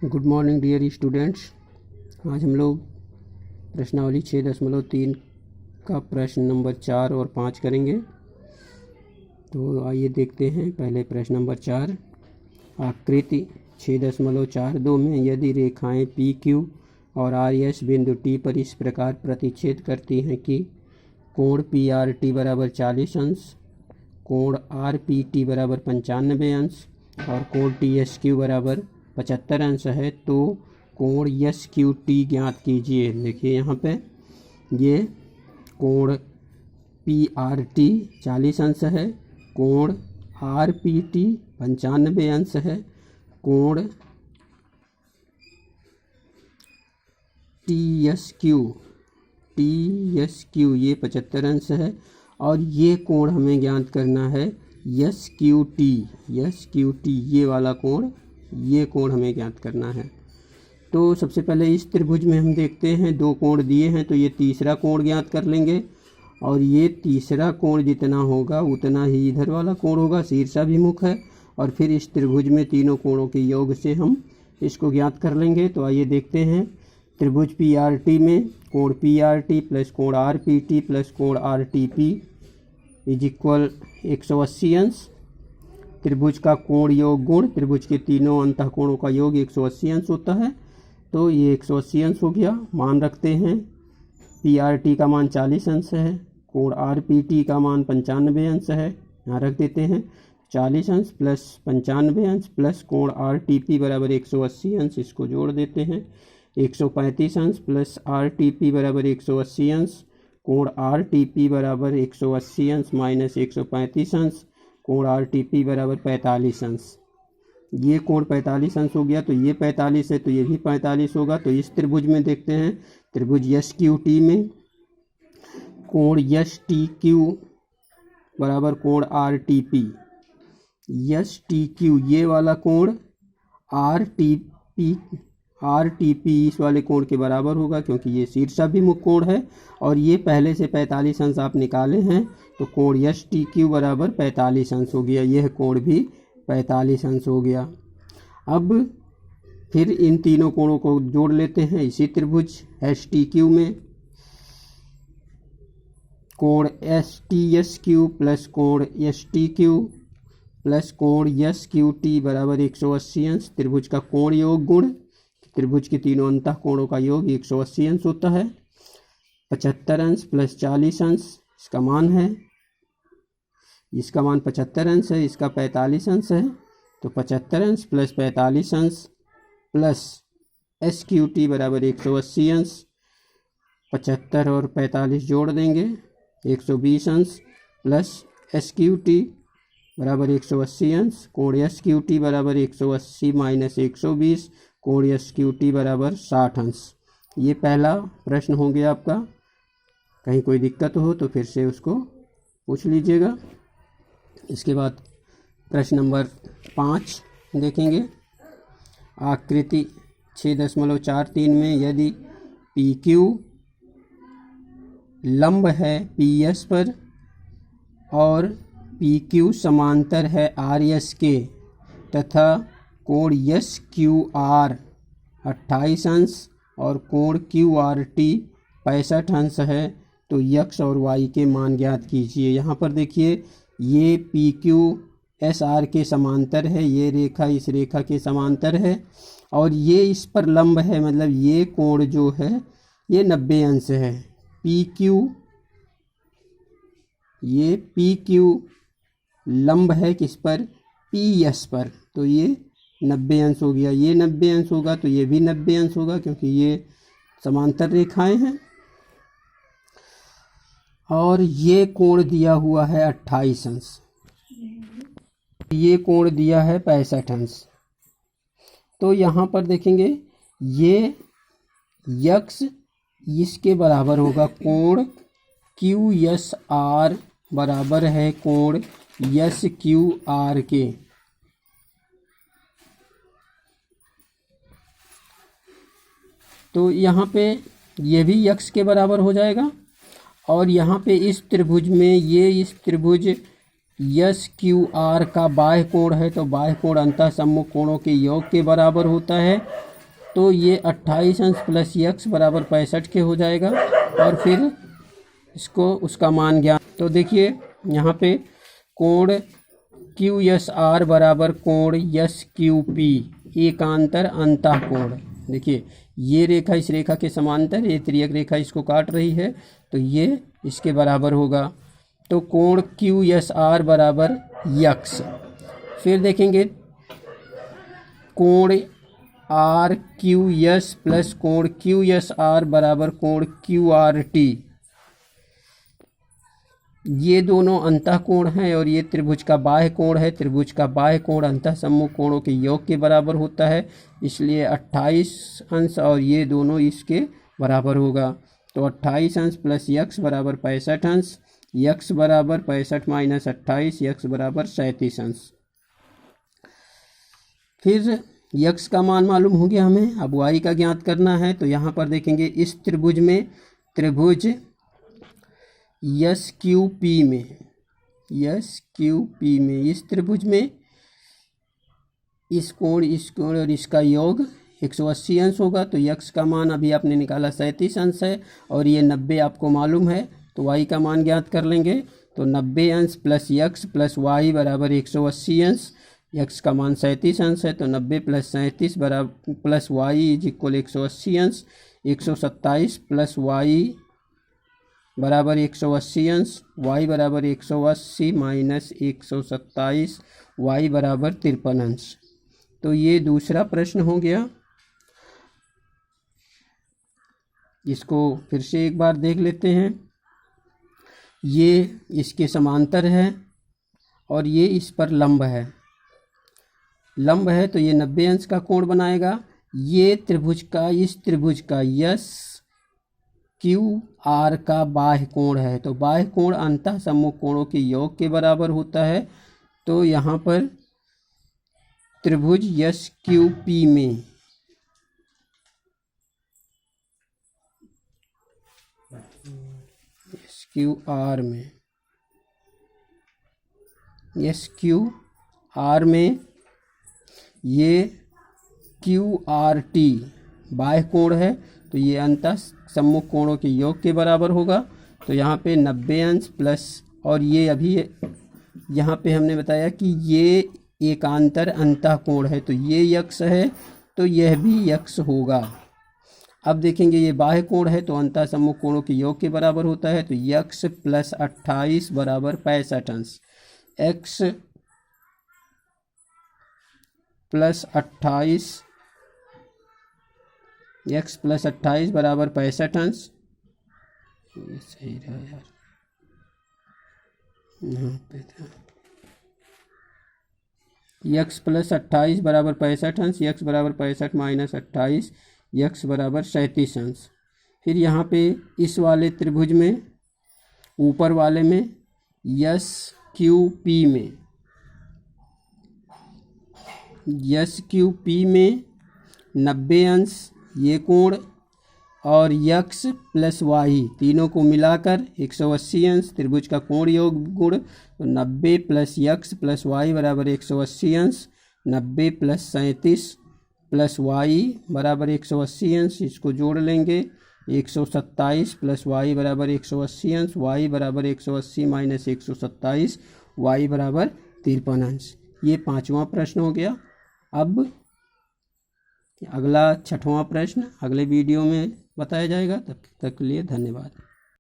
Good morning dear students. आज हम लोग प्रश्नावली 6.3 का प्रश्न नंबर 4 और 5 करेंगे। तो आइए देखते हैं। पहले प्रश्न नंबर 4, आकृति 6.42 में यदि रेखाएं पी क्यू और आर एस बिंदु टी पर इस प्रकार प्रतिच्छेद करती हैं कि कोण पी आर टी बराबर 40 अंश, कोण आर पी टी बराबर 95 अंश और कोण टी एस क्यू बराबर 75 अंश है, तो कोण एस क्यू टी ज्ञात कीजिए। देखिए यहाँ पे ये कोण पी आर टी 40 अंश है, कोण आर पी टी 95 अंश है, कोण टी एस क्यू ये 75 अंश है और ये कोण हमें ज्ञात करना है एस क्यू टी ये वाला कोण, ये कोण हमें ज्ञात करना है। तो सबसे पहले इस त्रिभुज में हम देखते हैं दो कोण दिए हैं, तो ये तीसरा कोण ज्ञात कर लेंगे और ये तीसरा कोण जितना होगा उतना ही इधर वाला कोण होगा, शीर्षाभिमुख है। और फिर इस त्रिभुज में तीनों कोणों के योग से हम इसको ज्ञात कर लेंगे। तो आइए देखते हैं। त्रिभुज पी आर टी में कोण पी आर टी प्लस कोण आर पी टी प्लस कोण R T P is equal 180 अंश। त्रिभुज का कोण योग गुण त्रिभुज के तीनों अंतः कोणों का योग 180 अंश होता है। तो ये 180 अंश हो गया। मान रखते हैं, पी आर टी का मान 40 अंश है, कोण आर पी टी का मान 95 अंश है। यहाँ रख देते हैं 40 अंश प्लस 95 अंश प्लस कोण आर टी पी बराबर 180 अंश, इसको जोड़ देते हैं। 135 अंश प्लस आर टी पी बराबर 180 अंश, कोण आर टी पी बराबर 180 अंश माइनस 135 अंश, कोण आर टी पी बराबर 45 अंश। ये कोण 45 अंश हो गया, तो ये 45 है तो ये भी 45 होगा। तो इस त्रिभुज में देखते हैं, त्रिभुज एस क्यू टी में कोण एस टी क्यू बराबर कोण R T P, S T Q ये वाला कोण आर टी पी इस वाले कोण के बराबर होगा, क्योंकि ये शीर्षाभिमुख कोण है और ये पहले से 45 अंश आप निकाले हैं, तो कोण एस टी क्यू बराबर 45 अंश हो गया। यह कोण भी 45 अंश हो गया। अब फिर इन तीनों कोणों को जोड़ लेते हैं इसी त्रिभुज एस टी क्यू में। कोण S T S Q plus कोण एस टी क्यू प्लस कोण एस क्यू टी बराबर 180 अंश। त्रिभुज का कोण योग गुण त्रिभुज के तीनों अंतः कोणों का योग 180 अंश होता है। 75 अंश प्लस 40 अंश इसका मान है, इसका मान 75 अंश है, इसका 45 अंश है। तो 75 अंश प्लस 45 अंश प्लस एस क्यू टी बराबर 180 अंश, 75 और 45 जोड़ देंगे 120 अंश प्लस एस क्यू टी बराबर 180 अंश, कोण एस क्यू टी बराबर 180 माइनस 120, कोण एस क्यू टी बराबर 60 अंश। ये पहला प्रश्न हो गया आपका। कहीं कोई दिक्कत हो तो फिर से उसको पूछ लीजिएगा। इसके बाद प्रश्न नंबर 5 देखेंगे। आकृति 6.43 में यदि पी क्यू लंब है पी एस पर और पी क्यू समांतर है आर एस के तथा कोण एस क्यू आर 28 अंश और कोण क्यू आर टी 65 अंश है, तो यक्स और वाई के मान ज्ञात कीजिए। यहाँ पर देखिए, ये पी क्यू एस आर के समांतर है, ये रेखा इस रेखा के समांतर है और ये इस पर लंब है, मतलब ये कोण जो है ये 90 अंश है। पी क्यू लंब है किस पर, पी एस पर, तो ये 90 अंश हो गया। ये 90 अंश होगा तो ये भी 90 अंश होगा, क्योंकि ये समांतर रेखाएं हैं। और ये कोण दिया हुआ है 28 अंश, ये कोण दिया है 65 अंश। तो यहाँ पर देखेंगे ये यक्स इसके बराबर होगा, कोण क्यू एस आर बराबर है कोण एस क्यू आर के। तो यहाँ पे ये भी यक्स के बराबर हो जाएगा और यहाँ पे इस त्रिभुज में ये इस त्रिभुज यस क्यू आर का बाह्य कोण है तो बाह्य कोण अंतः सम्मुख कोणों के योग के बराबर होता है। तो ये 28 अंश प्लस यक्स बराबर 65 के हो जाएगा और फिर इसको उसका मान ज्ञात। तो देखिए यहाँ पे कोण क्यू एस आर बराबर कोण यस क्यू पी एकांतर अंतः कोण। देखिए ये रेखा इस रेखा के समांतर, ये तिर्यक रेखा इसको काट रही है तो ये इसके बराबर होगा। तो कोण क्यू एस आर बराबर यक्स। फिर देखेंगे कोण आर क्यू एस प्लस कोण क्यू एस आर बराबर कोण क्यू आर टी। ये दोनों अंतः कोण हैं और ये त्रिभुज का बाह्य कोण है। त्रिभुज का बाह्य कोण अंतः सम्मुख कोणों के योग के बराबर होता है, इसलिए 28 अंश और ये दोनों इसके बराबर होगा। तो 28 अंश प्लस यक्स बराबर 65 अंश, यक्स बराबर 65 माइनस 28, यक्स बराबर 37 अंश। फिर यक्स का मान मालूम हो गया हमें, अब वाई का ज्ञात करना है। तो यहाँ पर देखेंगे इस त्रिभुज में, त्रिभुज यस क्यू पी में, यस क्यू पी में इस त्रिभुज में इस कोण और इसका योग 180 अंश होगा। तो यक्स का मान अभी आपने निकाला 37 अंश है और ये 90 आपको मालूम है, तो वाई का मान ज्ञात कर लेंगे। तो 90 अंश प्लस यक्स प्लस वाई बराबर 180 अंश। यक्स का मान 37 अंश है तो 90 प्लस 37 बराबर प्लस वाई इज इक्वल 180 अंश। 127 प्लस वाई बराबर 180 अंश, वाई बराबर 180 माइनस 127, वाई बराबर 53 अंश। तो ये दूसरा प्रश्न हो गया। इसको फिर से एक बार देख लेते हैं। ये इसके समांतर है और ये इस पर लंब है, लंब है तो ये 90 अंश का कोण बनाएगा। ये त्रिभुज का, इस त्रिभुज का यस क्यू आर का बाह्य कोण है तो बाह्य कोण अंतः सम्मुख कोणों के योग के बराबर होता है। तो यहाँ पर त्रिभुज यस क्यू पी में एस क्यू आर में, एस क्यू आर में ये क्यू आर टी बाह्य कोण है तो ये अंतः सम्मुख कोणों के योग के बराबर होगा। तो यहाँ पे 90 अंश प्लस, और ये अभी यहाँ पे हमने बताया कि ये एकांतर अंतः कोण है तो ये यक्स है तो यह भी यक्स होगा। अब देखेंगे ये बाह्य कोण है तो अंतः सम्मुख कोणों के योग के बराबर होता है तो यक्स प्लस 28 बराबर 65 अंश। एक्स प्लस 28, एक्स प्लस 28 बराबर 65 अंश। ये सही रहा यार, यहाँ पे था। यक्स प्लस 28 बराबर 65 अंश, यक्स बराबर 65 माइनस 28, यक्स बराबर 37 अंश। फिर यहाँ पे इस वाले त्रिभुज में, ऊपर वाले में यस क्यू पी में, यस क्यू पी में 90 अंश ये कोण और यक्स प्लस वाई तीनों को मिलाकर 180 अंश। त्रिभुज का कोण योग गुण तो 90 प्लस यक्स प्लस वाई बराबर 180 अंश। 90 प्लस 37 प्लस वाई बराबर 180 अंश, इसको जोड़ लेंगे। 127 प्लस वाई बराबर 180 अंश, वाई बराबर 180 माइनस 127, वाई बराबर 53 अंश। ये 5वां प्रश्न हो गया। अब अगला 6वां प्रश्न अगले वीडियो में बताया जाएगा। तब तक के लिए धन्यवाद।